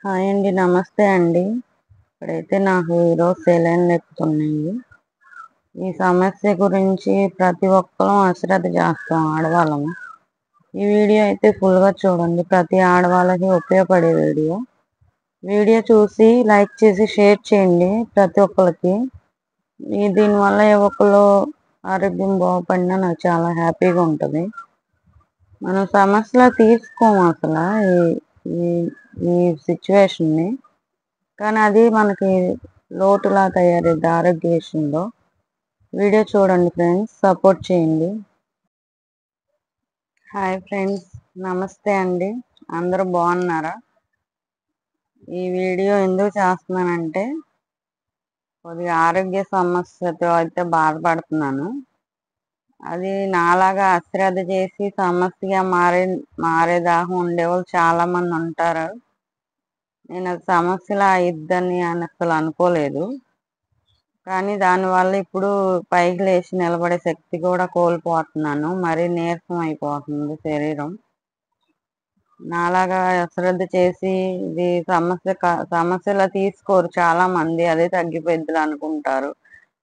Hi అండి, నమస్తే అండి. ఇప్పుడైతే నాకు ఈరోజు సెలైన్లు ఎక్కుతున్నాయి. ఈ సమస్య గురించి ప్రతి ఒక్కరూ అశ్రద్ధ చేస్తాం ఆడవాళ్ళము. ఈ వీడియో అయితే ఫుల్గా చూడండి, ప్రతి ఆడవాళ్ళకి ఉపయోగపడే వీడియో. వీడియో చూసి లైక్ చేసి షేర్ చేయండి ప్రతి ఒక్కరికి. దీనివల్ల ఏ ఒక్కరు ఆరోగ్యం బాగుపడినా నాకు చాలా హ్యాపీగా ఉంటుంది. మనం సమస్యలు తీసుకోము అసలు ఈ ఈ సిచ్యువేషన్ని, కానీ అది మనకి లోటులా తయారైంది ఆరోగ్య విషయంలో. వీడియో చూడండి ఫ్రెండ్స్, సపోర్ట్ చేయండి. హాయ్ ఫ్రెండ్స్, నమస్తే అండి. అందరూ బాగున్నారా? ఈ వీడియో ఎందుకు చేస్తున్నానంటే, కొద్దిగా ఆరోగ్య సమస్యతో అయితే బాధపడుతున్నాను. అది నాలాగా అశ్రద్ధ చేసి సమస్యగా మారేదాకా ఉండేవాళ్ళు చాలా మంది ఉంటారు. నేను అది సమస్యలా అయిద్దని అసలు అనుకోలేదు. కానీ దానివల్ల ఇప్పుడు పైకి లేచి నిలబడే శక్తి కూడా కోల్పోతున్నాను. మరీ నీరసం అయిపోతుంది శరీరం. నాలాగా అశ్రద్ధ చేసి ఇది సమస్యలా తీసుకోరు చాలా మంది, అదే తగ్గిపోద్దులు అనుకుంటారు.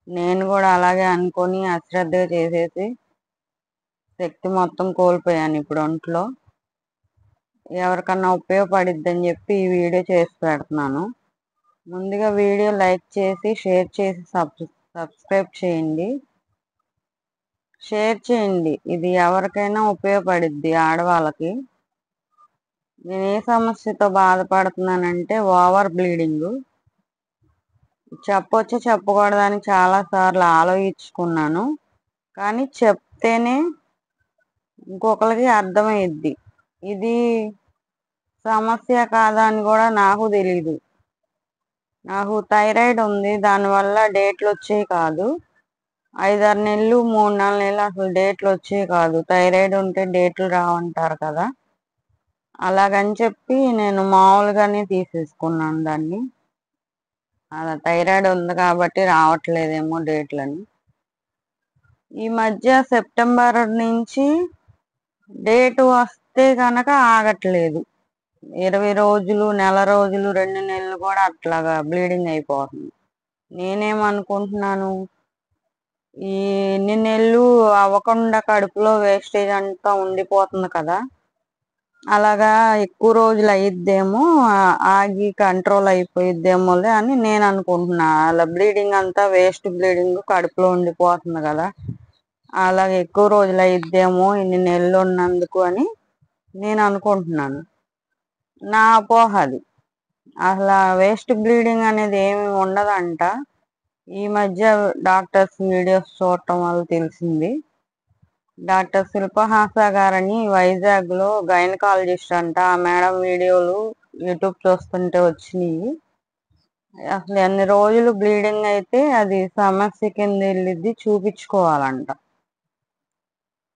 నేను కూడా అలాగే అనుకొని అశ్రద్ధగా చేసేసి శక్తి మొత్తం కోల్పోయాను ఇప్పుడు ఒంట్లో. ఎవరికన్నా ఉపయోగపడిద్దని చెప్పి ఈ వీడియో చేసి పెడుతున్నాను. ముందుగా వీడియో లైక్ చేసి షేర్ చేసి సబ్స్క్రైబ్ చేయండి. షేర్ చేయండి, ఇది ఎవరికైనా ఉపయోగపడిద్ది ఆడవాళ్ళకి. నేను ఏ సమస్యతో బాధపడుతున్నానంటే ఓవర్ బ్లీడింగ్. చెప్పొచ్చు చెప్పకూడదని చాలా సార్లు ఆలోచించుకున్నాను, కానీ చెప్తేనే ఇంకొకరికి అర్థమైద్ది. ఇది సమస్య కాదా అని కూడా నాకు తెలీదు. నాకు థైరాయిడ్ ఉంది, దానివల్ల డేట్లు వచ్చేవి కాదు. 5-6 నెలలు 3-4 నెలలు అసలు డేట్లు వచ్చేవి కాదు. థైరాయిడ్ ఉంటే డేట్లు రావంటారు కదా, అలాగని చెప్పి నేను మామూలుగానే తీసేసుకున్నాను దాన్ని. అలా థైరాయిడ్ ఉంది కాబట్టి రావట్లేదేమో డేట్లని. ఈ మధ్య సెప్టెంబర్ నుంచి డేటు వస్తే కనుక ఆగట్లేదు. 20 రోజులు, నెల రోజులు, 2 నెలలు కూడా అట్లాగా బ్లీడింగ్ అయిపోతుంది. నేనేమనుకుంటున్నాను, ఈ ఇన్ని నెలలు అవ్వకుండా కడుపులో వేస్టేజ్ అంతా ఉండిపోతుంది కదా, అలాగా ఎక్కువ రోజులు అయిద్దేమో, ఆగి కంట్రోల్ అయిపోయిద్దేమోలే అని నేను అనుకుంటున్నా. అలా బ్లీడింగ్ అంతా వేస్ట్ బ్లీడింగ్ కడుపులో ఉండిపోతుంది కదా, అలాగే ఎక్కువ రోజులు అయిద్దేమో ఇన్ని నెలలు ఉన్నందుకు అని నేను అనుకుంటున్నాను. నా అపోహ అది. అసలు వేస్ట్ బ్లీడింగ్ అనేది ఏమి ఉండదంట. ఈ మధ్య డాక్టర్స్ వీడియోస్ చూడటం వల్ల తెలిసింది. డాక్టర్ శిల్పహాస గారని వైజాగ్లో గైనకాలజిస్ట్ అంట. ఆ మేడం వీడియోలు యూట్యూబ్ చూస్తుంటే వచ్చినాయి. అసలు ఎన్ని రోజులు బ్లీడింగ్ అయితే అది సమస్య కింద వెళ్ళిద్ది, చూపించుకోవాలంట.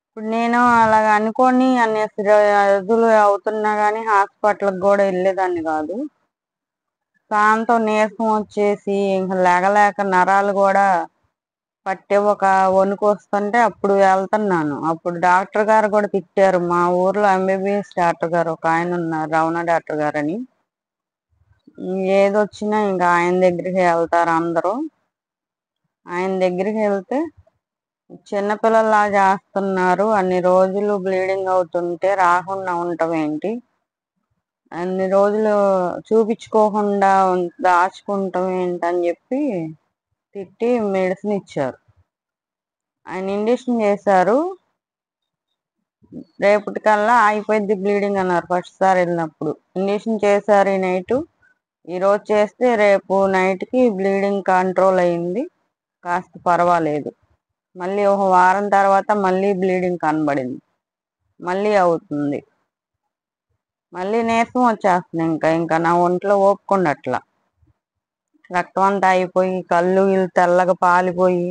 ఇప్పుడు నేను అలాగ అనుకొని అన్ని రోజులు అవుతున్నా కానీ హాస్పిటల్కి కూడా వెళ్ళేదాన్ని కాదు. సాయంత్రం నీరసం వచ్చేసి ఇంకా లేగలేక నరాలు కూడా పట్టే ఒక వణుకు వస్తుంటే అప్పుడు వెళ్తున్నాను. అప్పుడు డాక్టర్ గారు కూడా తిట్టారు. మా ఊర్లో ఎంబీబీఎస్ డాక్టర్ గారు ఒక ఆయన ఉన్నారు, రమణ డాక్టర్ గారు అని. ఏదొచ్చినా ఇంకా ఆయన దగ్గరికి వెళ్తారు అందరూ. ఆయన దగ్గరికి వెళ్తే చిన్నపిల్లలా చేస్తున్నారు, అన్ని రోజులు బ్లీడింగ్ అవుతుంటే రాకుండా ఉండటం ఏంటి, అన్ని రోజులు చూపించుకోకుండా దాచుకుంటాం ఏంటని చెప్పి తిట్టి మెడిసిన్ ఇచ్చారు. ఆయన ఇంజక్షన్ చేశారు. రేపటికల్లా అయిపోయింది బ్లీడింగ్ అన్నారు ఫస్ట్ సారి వెళ్ళినప్పుడు. ఇంజక్షన్ చేశారు ఈ నైటు, ఈరోజు చేస్తే రేపు నైట్కి బ్లీడింగ్ కంట్రోల్ అయింది, కాస్త పర్వాలేదు. మళ్ళీ ఒక వారం తర్వాత మళ్ళీ బ్లీడింగ్ కనబడింది, మళ్ళీ అవుతుంది, మళ్ళీ నీరసం వచ్చేస్తుంది. ఇంకా నా ఒంట్లో ఓపుకుండట్లా. రక్తం అంతా అయిపోయి కళ్ళు తెల్లగా పాలిపోయి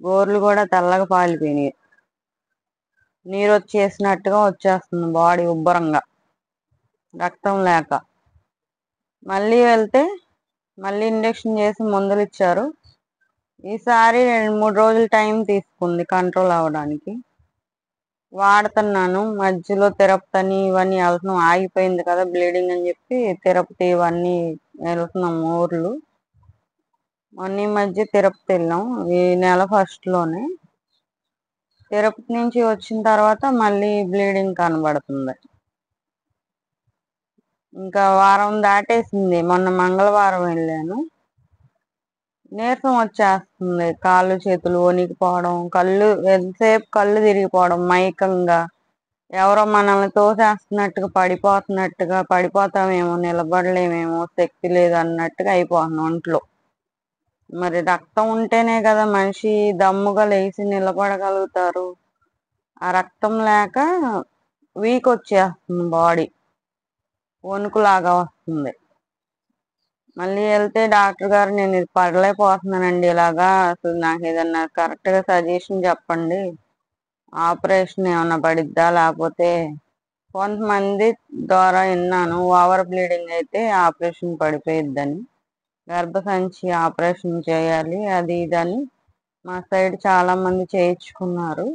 గోర్లు కూడా తెల్లగా పాలిపోయినాయి. నీరు వచ్చేసినట్టుగా వచ్చేస్తుంది బాడీ ఉబ్బరంగా, రక్తం లేక. మళ్ళీ వెళ్తే మళ్ళీ ఇంజక్షన్ చేసి మందులు ఇచ్చారు. ఈసారి 2-3 రోజులు టైం తీసుకుంది కంట్రోల్ అవ్వడానికి. వాడుతున్నాను. మధ్యలో తిరుపతి అని ఇవన్నీ వెళ్తున్నాం, ఆగిపోయింది కదా బ్లీడింగ్ అని చెప్పి తిరుపతి ఇవన్నీ వెళ్తున్నాం ఊర్లు. మొన్న ఈ మధ్య తిరుపతి వెళ్ళాం, ఈ నెల ఫస్ట్ లోనే. తిరుపతి నుంచి వచ్చిన తర్వాత మళ్ళీ బ్లీడింగ్ కనబడుతుంది. ఇంకా వారం దాటేసింది. మొన్న మంగళవారం వెళ్ళాను. నీరసం వచ్చేస్తుంది, కాళ్ళు చేతులు వణికిపోవడం, ఎంతసేపు కళ్ళు తిరిగిపోవడం, మైకంగా ఎవరో మనల్ని తోసేస్తున్నట్టుగా, పడిపోతామేమో, నిలబడలేమేమో, శక్తి లేదు అన్నట్టుగా అయిపోతుంది ఒంట్లో. మరి రక్తం ఉంటేనే కదా మనిషి దమ్ముగా లేచి నిలబడగలుగుతారు. ఆ రక్తం లేక వీక్ వచ్చేస్తుంది, బాడీ వణుకులాగా వస్తుంది. మళ్ళీ వెళ్తే డాక్టర్ గారు, నేను ఇది పడలేకపోతున్నానండి ఇలాగా, అసలు నాకు ఏదన్నా కరెక్ట్గా సజెషన్ చెప్పండి, ఆపరేషన్ ఏమన్నా పడిద్దా, లేకపోతే కొంతమంది ద్వారా విన్నాను ఓవర్ బ్లీడింగ్ అయితే ఆపరేషన్ పడిపోయిద్దని, గర్భసంచి ఆపరేషన్ చేయాలి అది ఇదని మా సైడ్ చాలా మంది చేయించుకున్నారు.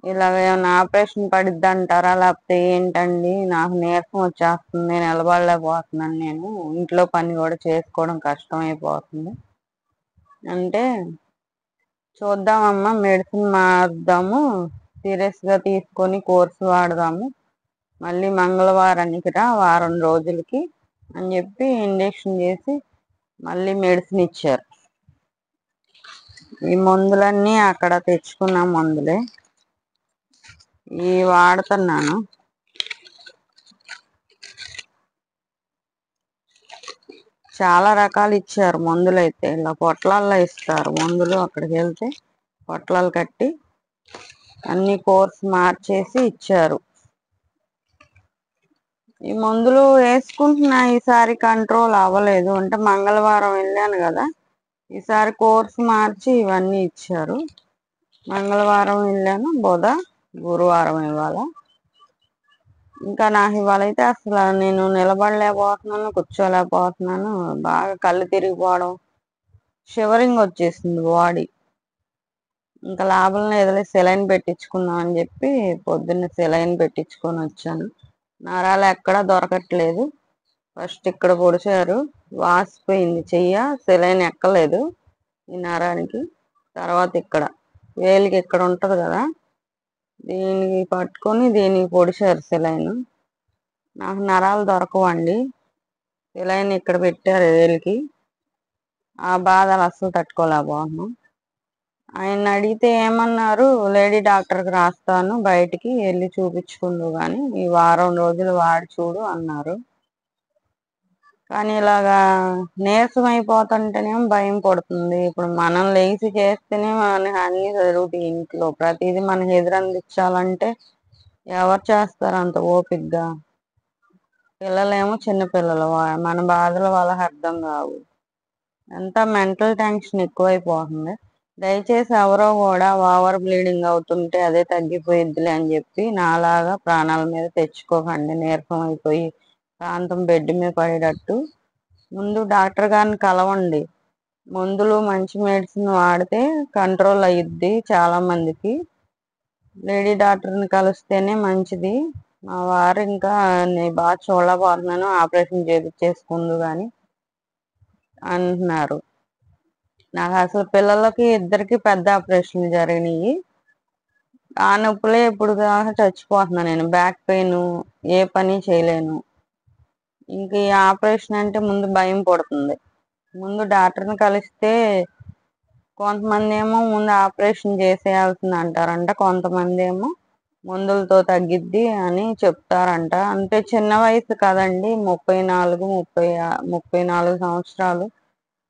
ఇలాగ ఏమైనా ఆపరేషన్ పడిద్ది అంటారా, లేకపోతే ఏంటండి, నాకు నీరసం వచ్చేస్తుంది, నిలబడలేకపోతున్నాను, నేను ఇంట్లో పని కూడా చేసుకోవడం కష్టం అయిపోతుంది అంటే, చూద్దామమ్మా, మెడిసిన్ మారుద్దాము, సీరియస్గా తీసుకొని కోర్సు వాడదాము, మళ్ళీ మంగళవారానికి రా వారం రోజులకి అని చెప్పి ఇంజెక్షన్ చేసి మళ్ళీ మెడిసిన్ ఇచ్చారు. ఈ మందులన్నీ అక్కడ తెచ్చుకున్న మందులే, ఇవి వాడుతున్నాను. చాలా రకాలు ఇచ్చారు మందులు అయితే, ఇలా పొట్లాల్లో ఇస్తారు మందులు. అక్కడికి వెళ్తే పొట్లాలు కట్టి అన్ని కోర్స్ మార్చేసి ఇచ్చారు. ఈ మందులు వేసుకుంటున్నా, ఈసారి కంట్రోల్ అవ్వలేదు. అంటే మంగళవారం వెళ్ళాను కదా, ఈసారి కోర్స్ మార్చి ఇవన్నీ ఇచ్చారు. మంగళవారం వెళ్ళాను, గురువారం ఇవాళ. ఇంకా నాకు ఇవాళ అయితే అసలు నేను నిలబడలేకపోతున్నాను, కూర్చోలేకపోతున్నాను, బాగా కళ్ళు తిరిగిపోవడం, షివరింగ్ వచ్చేసింది బాడీ. ఇంకా లాభం లేదులే, సెలైన్ పెట్టించుకుందాం అని చెప్పి పొద్దున్న సెలైన్ పెట్టించుకొని వచ్చాను. నరాలు ఎక్కడా దొరకట్లేదు. ఫస్ట్ ఇక్కడ పొడిచారు, వాసిపోయింది చెయ్య, సెలైన్ ఎక్కలేదు ఈ నరానికి. తర్వాత ఇక్కడ వేలికి ఇక్కడ ఉంటది కదా, దీనికి పట్టుకొని దీనికి పొడిచారు సెలైన్. నాకు నరాలు దొరకవండి, సెలైన్ ఇక్కడ పెట్టారు వేలికి. ఆ బాధలు అస్సలు తట్టుకోలేకపోతున్నాం. ఆయన అడిగితే ఏమన్నారు, లేడీ డాక్టర్కి రాస్తాను, బయటికి వెళ్ళి చూపించుకుందు కానీ ఈ వారం రోజులు వాడి చూడు అన్నారు. కానీ ఇలాగా నీరసం అయిపోతుంటేనేమో భయం పడుతుంది. ఇప్పుడు మనం లేచి చేస్తేనే మనకి అన్ని జరుగుతాయి ఇంట్లో, ప్రతిదీ మనకి ఎదురందించాలంటే ఎవరు చేస్తారు అంత ఓపికగా? పిల్లలేమో చిన్నపిల్లలు, మన బాధలు వాళ్ళకి అర్థం కావు. ఎంత మెంటల్ టెన్షన్ ఎక్కువైపోతుంది. దయచేసి ఎవరో కూడా ఓవర్ బ్లీడింగ్ అవుతుంటే అదే తగ్గిపోయిద్దిలే అని చెప్పి నాలాగా ప్రాణాల మీద తెచ్చుకోకండి. నీరసం అయిపోయి ప్రాంతం బెడ్ మీద పడేటట్టు ముందు డాక్టర్ గారిని కలవండి. మందులు మంచి మెడిసిన్ వాడితే కంట్రోల్ అయ్యిద్ది చాలా మందికి. లేడీ డాక్టర్ని కలిస్తేనే మంచిది. మా వారు ఇంకా నేను బాగా చూడలేకపోతున్నాను, ఆపరేషన్ చేపించేసుకుందు కానీ అంటున్నారు. నాకు అసలు పిల్లలకి ఇద్దరికి పెద్ద ఆపరేషన్లు జరిగినాయి. ఆ నొప్పులే ఇప్పుడు దాకా చచ్చిపోతున్నాను నేను, బ్యాక్ పెయిన్, ఏ పని చేయలేను. ఇంక ఈ ఆపరేషన్ అంటే ముందు భయం పడుతుంది. ముందు డాక్టర్ని కలిస్తే కొంతమంది ఏమో ముందు ఆపరేషన్ చేసేయాల్సింది అంటారంట, కొంతమంది ఏమో మందులతో తగ్గిద్ది అని చెప్తారంట. అంటే చిన్న వయసు కదండి, 34 సంవత్సరాలు,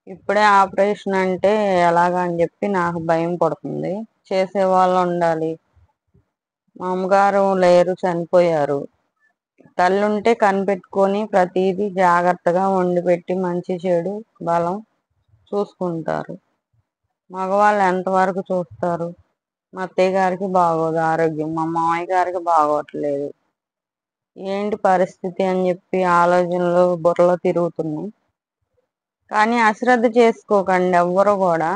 ఇప్పుడే ఆపరేషన్ అంటే ఎలాగా అని చెప్పి నాకు భయం పడుతుంది. చేసేవాళ్ళు ఉండాలి. మా అమ్మగారు లేరు, చనిపోయారు. తల్లుంటే కనిపెట్టుకొని ప్రతిదీ జాగ్రత్తగా వండి పెట్టి మంచి చెడు బలం చూసుకుంటారు. మగవాళ్ళు ఎంతవరకు చూస్తారు? మా అత్తయ్య గారికి బాగోదు ఆరోగ్యం, మా మామయ్య గారికి బాగోట్లేదు. ఏంటి పరిస్థితి అని చెప్పి ఆలోచనలు బుర్రలో తిరుగుతున్నాయి. కానీ అశ్రద్ధ చేసుకోకండి ఎవ్వరు కూడా.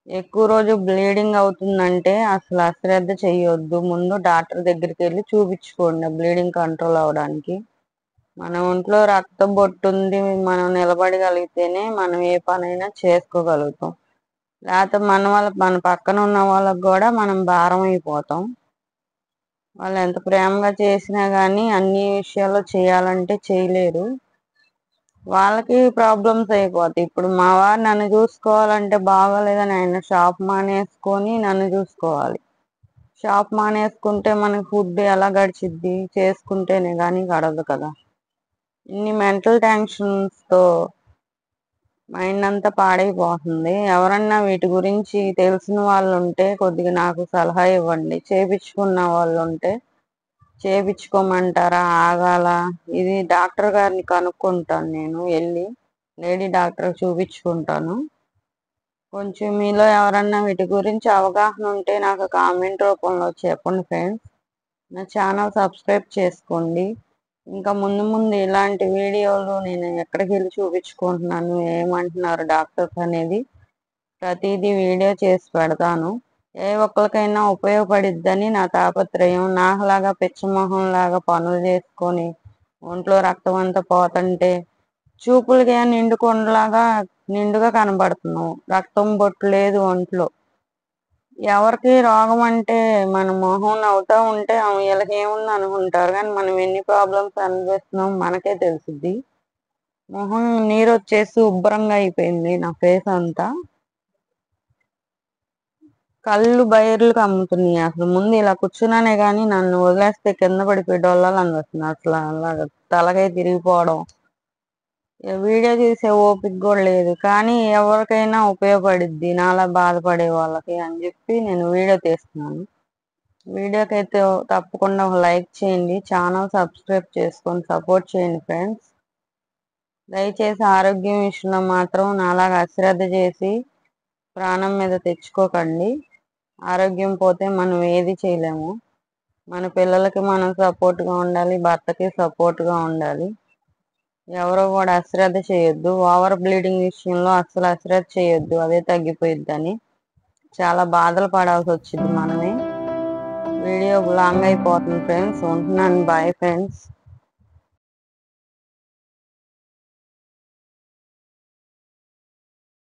ఎక్కువ రోజు బ్లీడింగ్ అవుతుందంటే అసలు అశ్రద్ధ చేయొద్దు. ముందు డాక్టర్ దగ్గరికి వెళ్ళి చూపించుకోండి బ్లీడింగ్ కంట్రోల్ అవడానికి. మన ఒంట్లో రక్తం బొట్టుంది, మనం నిలబడగలిగితేనే మనం ఏ పనైనా చేసుకోగలుగుతాం. లేకపోతే మన పక్కన ఉన్న వాళ్ళకి కూడా మనం భారం అయిపోతాం. వాళ్ళు ఎంత ప్రేమగా చేసినా కానీ అన్ని విషయాల్లో చేయాలంటే చేయలేరు. వాళ్ళకి ప్రాబ్లమ్స్ అయిపోతాయి. ఇప్పుడు మా వారు నన్ను చూసుకోవాలంటే బాగోలేదని ఆయన షాప్ మానేసుకొని నన్ను చూసుకోవాలి. షాప్ మానేసుకుంటే మనకి ఫుడ్ ఎలా గడిచిద్ది? చేసుకుంటేనే కానీ గడవదు కదా. ఇన్ని మెంటల్ టెన్షన్స్తో మైండ్ అంతా పాడైపోతుంది. ఎవరన్నా వీటి గురించి తెలిసిన వాళ్ళు ఉంటే కొద్దిగా నాకు సలహా ఇవ్వండి. చేపించుకున్న వాళ్ళు ఉంటే చేపించుకోమంటారా, ఆగాల? ఇది డాక్టర్ గారిని కనుక్కుంటాను, నేను వెళ్ళి లేడీ డాక్టర్ చూపించుకుంటాను. కొంచెం మీలో ఎవరన్నా వీటి గురించి అవగాహన ఉంటే నాకు కామెంట్ రూపంలో చెప్పండి ఫ్రెండ్స్. నా ఛానల్ సబ్స్క్రైబ్ చేసుకోండి. ఇంకా ముందు ముందు ఇలాంటి వీడియోలు నేను ఎక్కడికి వెళ్ళి చూపించుకుంటున్నాను, ఏమంటున్నారు డాక్టర్స్ అనేది ప్రతిదీ వీడియో చేసి పెడతాను. ఏ ఒక్కరికైనా ఉపయోగపడిద్దని నా తాపత్రయం. నాకులాగా పిచ్చమొహంలాగా పనులు చేసుకొని ఒంట్లో రక్తం అంతా పోతుంటే చూపులకి నిండుకొండలాగా నిండుగా కనబడుతున్నాం, రక్తం బొట్టు లేదు ఒంట్లో. ఎవరికి రోగం అంటే మన మొహం నవ్వుతూ ఉంటే వీళ్ళకి ఏముంది అనుకుంటారు, కానీ మనం ఎన్ని ప్రాబ్లమ్స్ అనుభవిస్తున్నాం మనకే తెలుసుద్ది. మొహం నీరు వచ్చేసి ఉబ్బరంగా అయిపోయింది నా ఫేస్ అంతా. కళ్ళు బయర్లు కమ్ముతున్నాయి. అసలు ముందు ఇలా కూర్చున్నానే కానీ నన్ను వదిలేస్తే కింద పడిపోయి డొల్లాలు అనిపిస్తుంది. అసలు అలాగ తలకై తిరిగిపోవడం, వీడియో తీసే ఓపిక కూడా లేదు. కానీ ఎవరికైనా ఉపయోగపడిద్ది నాలా బాధపడే వాళ్ళకి అని చెప్పి నేను వీడియో తీస్తున్నాను. వీడియోకి అయితే తప్పకుండా ఒక లైక్ చేయండి, ఛానల్ సబ్స్క్రైబ్ చేసుకొని సపోర్ట్ చేయండి ఫ్రెండ్స్. దయచేసి ఆరోగ్యం విషయంలో మాత్రం నాలాగా అశ్రద్ధ చేసి ప్రాణం మీద తెచ్చుకోకండి. ఆరోగ్యం పోతే మనం ఏది చేయలేము. మన పిల్లలకి మనం సపోర్ట్గా ఉండాలి, భర్తకి సపోర్ట్గా ఉండాలి. ఎవరో కూడా అశ్రద్ధ చేయొద్దు. ఓవర్ బ్లీడింగ్ విషయంలో అస్సలు అశ్రద్ధ చేయొద్దు, అదే తగ్గిపోయిద్దని. చాలా బాధలు పడాల్సి వచ్చింది మనమే. వీడియో లాంగ్ అయిపోతుంది ఫ్రెండ్స్. ఉంటున్నాను, బాయ్ ఫ్రెండ్స్.